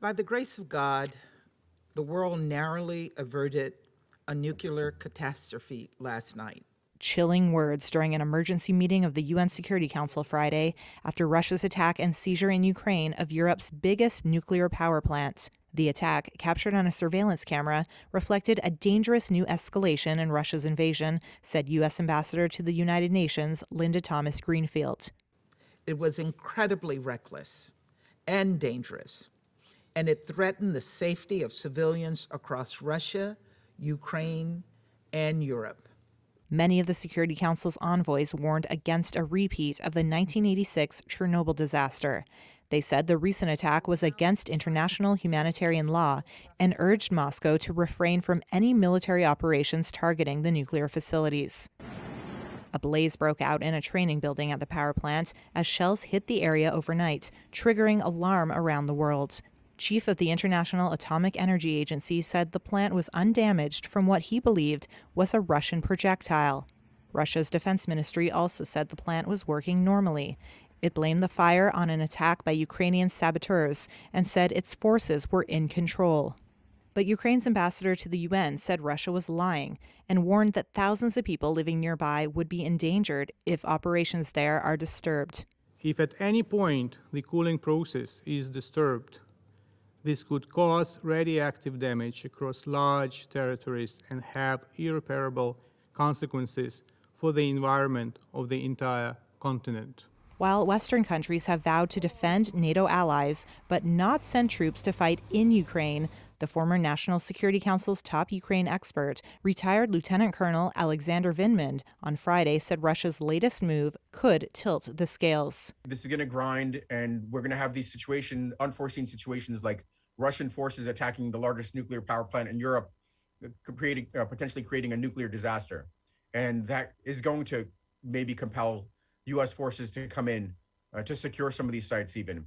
By the grace of God, the world narrowly averted a nuclear catastrophe last night. Chilling words during an emergency meeting of the UN Security Council Friday after Russia's attack and seizure in Ukraine of Europe's biggest nuclear power plant. The attack, captured on a surveillance camera, reflected a dangerous new escalation in Russia's invasion, said U.S. Ambassador to the United Nations Linda Thomas-Greenfield. It was incredibly reckless and dangerous, and it threatened the safety of civilians across Russia, Ukraine, and Europe. Many of the Security Council's envoys warned against a repeat of the 1986 Chernobyl disaster. They said the recent attack was against international humanitarian law and urged Moscow to refrain from any military operations targeting the nuclear facilities. A blaze broke out in a training building at the power plant as shells hit the area overnight, triggering alarm around the world. Chief of the International Atomic Energy Agency said the plant was undamaged from what he believed was a Russian projectile. Russia's defense ministry also said the plant was working normally. It blamed the fire on an attack by Ukrainian saboteurs and said its forces were in control. But Ukraine's ambassador to the UN said Russia was lying and warned that thousands of people living nearby would be endangered if operations there are disturbed. If at any point the cooling process is disturbed, this could cause radioactive damage across large territories and have irreparable consequences for the environment of the entire continent. While Western countries have vowed to defend NATO allies but not send troops to fight in Ukraine, the former National Security Council's top Ukraine expert, retired Lieutenant Colonel Alexander Vindman, on Friday said Russia's latest move could tilt the scales. This is going to grind, and we're going to have these unforeseen situations like Russian forces attacking the largest nuclear power plant in Europe, potentially creating a nuclear disaster. And that is going to maybe compel U.S. forces to come in to secure some of these sites even.